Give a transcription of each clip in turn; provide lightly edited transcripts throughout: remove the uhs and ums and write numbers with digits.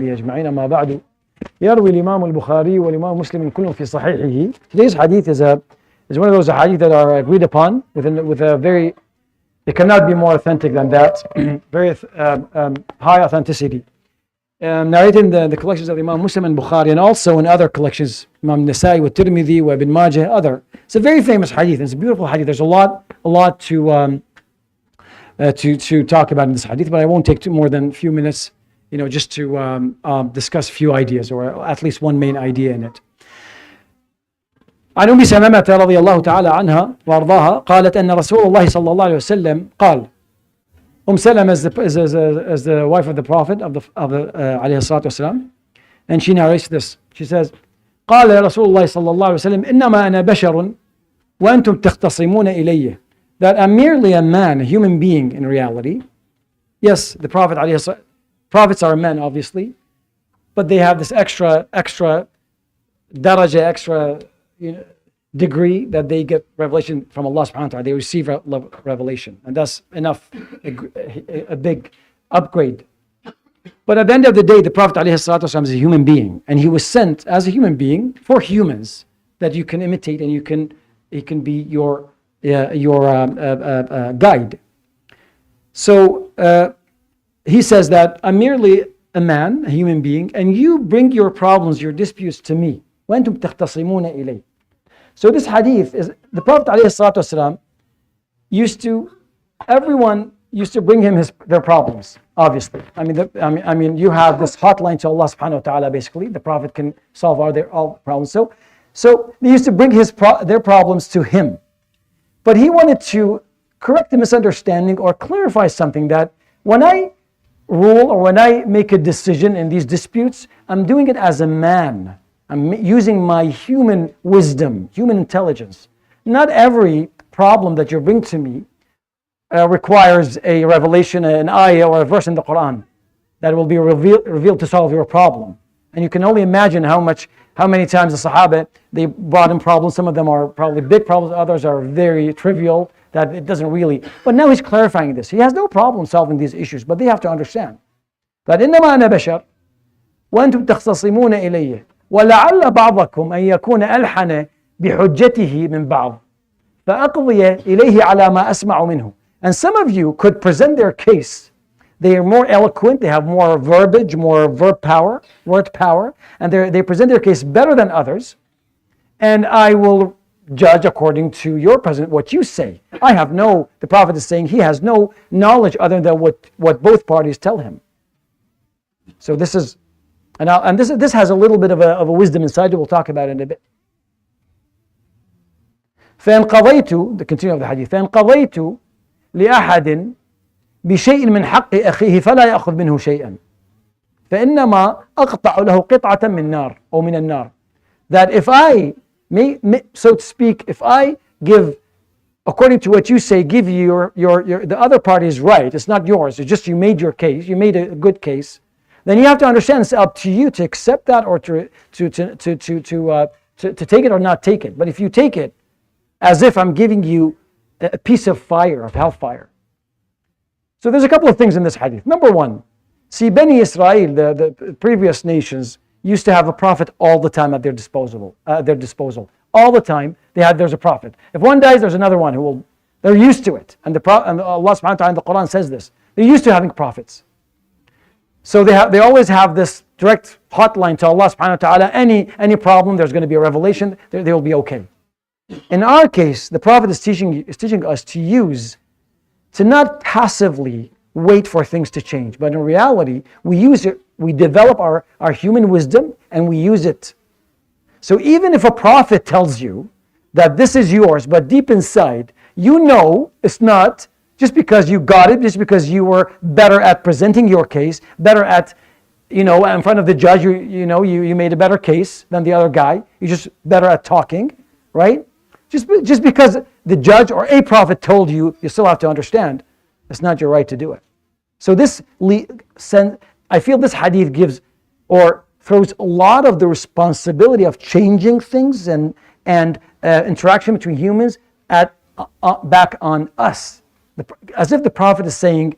أجمعين أما بعد يروي الإمام البخاري والإمام مسلم كلهم في صحيحه. Today's hadith is one of those hadith that are agreed upon with a very, it cannot be more authentic than that, very high authenticity. Narrated in the collections of Imam Muslim and Bukhari, and also in other collections, Imam Nasa'i with Tirmidhi, wa Ibn Majah, other. It's a very famous hadith. It's a beautiful hadith. There's a lot to talk about in this hadith, but I won't take more than a few minutes, just to discuss a few ideas, or at least one main idea in it. عن أم سلمة رضي الله تعالى عنها وأرضاها قالت أن رسول الله صلى الله عليه وسلم قال. Salama is the wife of the Prophet of عليه الصلاة والسلام, and she narrates this. She says, قال رسول الله صلى الله عليه وسلم إنما أنا بشر وأنتم تختصمون إلي. That I'm merely a man, a human being in reality. Yes, the Prophet prophets are men, obviously, but they have this extra daraja, extra degree that they get revelation from Allah subhanahu wa ta'ala. They receive revelation, and that's enough, a big upgrade. But at the end of the day, the Prophet is a human being, and he was sent as a human being for humans that you can imitate, and he can be your guide. So he says that I'm merely a man, a human being, and you bring your problems, your disputes to me. وَأَنْتُمْ تَخْتَصِمُونَ إِلَيْهِ. So this hadith is, the Prophet ﷺ everyone used to bring him their problems, obviously. I mean, you have this hotline to Allah subhanahu wa ta'ala, basically. The Prophet can solve all problems. So they used to bring their problems to him. But he wanted to correct the misunderstanding or clarify something, that when I rule or when I make a decision in these disputes, I'm doing it as a man. I'm using my human wisdom, human intelligence. Not every problem that you bring to me requires a revelation, an ayah or a verse in the Quran that will be revealed to solve your problem. And you can only imagine how many times the Sahaba, they brought in problems. Some of them are probably big problems, others are very trivial, that it doesn't really. But now he's clarifying this. He has no problem solving these issues, but they have to understand that إنما أنا بشر وأنتم تختصمون إلي ولعل بعضكم أن يكون ألحن بحجته من بعض فأقضي إليه على ما أسمع منه. And some of you could present their case. They are more eloquent, they have more verbiage, more word power, and they present their case better than others. And I will judge according to your present what you say. The Prophet is saying he has no knowledge other than what both parties tell him. So this is, and this has a little bit of a wisdom inside it. We'll talk about it in a bit. فإن قضيت, the continuation of the hadith, فإن قضيت لأحد بشيء من حق أخيه فلا يأخذ منه شيئا فإنما أقطع له قطعة من نار أو من النار. That if I so to speak, if I give, according to what you say, give you the other party's right, it's not yours, it's just you made your case, you made a good case, then you have to understand it's up to you to accept that or to take it or not take it. But if you take it as if I'm giving you a piece of fire, of hellfire. So there's a couple of things in this hadith. Number one, see, Bani Israel, the previous nations, used to have a prophet all the time at their disposal. All the time, there's a prophet. If one dies, there's another one they're used to it. And Allah subhanahu wa ta'ala in the Quran says this. They're used to having prophets. So they always have this direct hotline to Allah subhanahu wa ta'ala. Any problem, there's going to be a revelation, they will be okay. In our case, the Prophet is teaching us to not passively wait for things to change, but in reality, we develop our human wisdom and we use it. So even if a prophet tells you that this is yours, but deep inside, you know it's not, just because you got it, just because you were better at presenting your case, better at, in front of the judge, you made a better case than the other guy, you're just better at talking, right? Just because the judge or a prophet told you, you still have to understand, it's not your right to do it. So I feel this hadith gives or throws a lot of the responsibility of changing things and interaction between humans back on us. As if the Prophet is saying,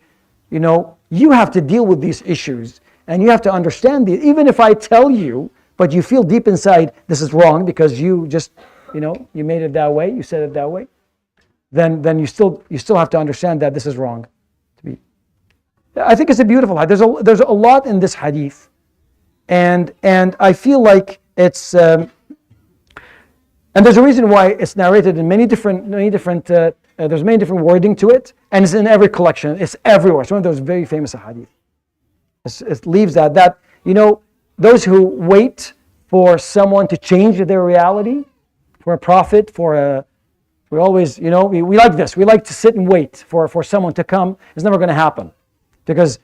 you have to deal with these issues And you have to understand even if I tell you, but you feel deep inside this is wrong because you just, you made it that way, you said it that way, then you still have to understand that this is wrong. I think it's a beautiful hadith. There's a lot in this hadith, and I feel like it's and there's a reason why it's narrated in many different there's many different wording to it, and it's in every collection. It's everywhere. It's one of those very famous hadith. It leaves that those who wait for someone to change their reality, for a prophet, we always, we like this. We like to sit and wait for someone to come. It's never going to happen. Because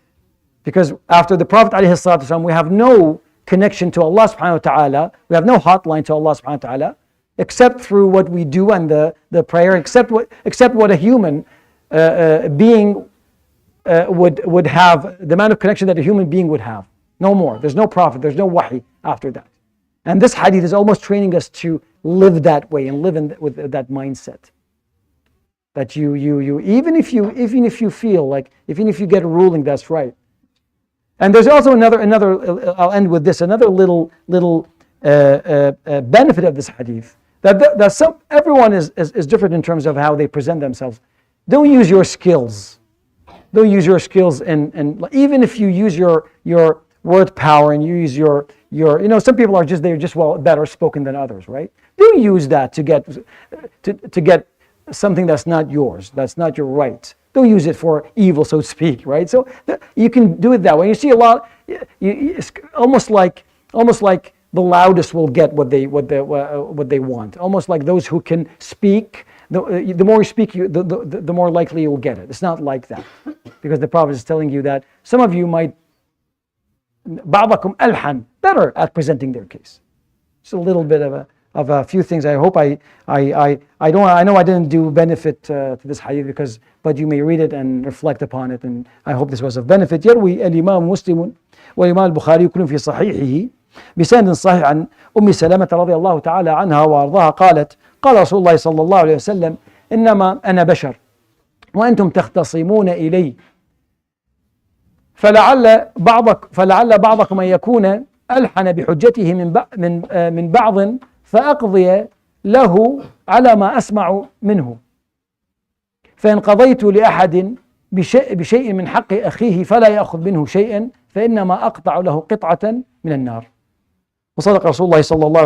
after the Prophet ﷺ, we have no connection to Allah subhanahu wa ta'ala. We have no hotline to Allah subhanahu wa ta'ala, except through what we do and the prayer, except what a human being would have, the amount of connection that a human being would have. No more. There's no prophet, there's no wahi after that. And this hadith is almost training us to live that way and live with that mindset. That you even if you feel like, even if you get a ruling that's right. And there's also another I'll end with this, another little benefit of this hadith, that everyone is different in terms of how they present themselves. Don't use your skills. Don't use your skills, and even if you use your word power and you use your some people they're just better spoken than others, right? Don't use that to get something that's not yours, that's not your right. Don't use it for evil, so to speak, right? So you can do it that way. You see a lot. It's almost like the loudest will get what they want. Almost like those who can speak. The more you speak, the more likely you will get it. It's not like that, because the Prophet is telling you that some of you might بعضكم better at presenting their case. Just a little bit of a few things. I hope I know I didn't do benefit to this hadith, but you may read it and reflect upon it, and I hope this was of benefit. يروي الإمام مسلم والإمام البخاري كل في صحيحه بسند صحيح عن أم سلمة رضي الله تعالى عنها وأرضاها قالت قال رسول الله صلى الله عليه وسلم إنما أنا بشر وأنتم تختصمون إلي فلعل بعضكم أن يكون ألحن بحجته من بعض فأقضي له على ما أسمع منه فإن قضيت لأحد بشيء من حق أخيه فلا يأخذ منه شيئا فإنما أقطع له قطعة من النار. وصدق رسول الله صلى الله عليه وسلم.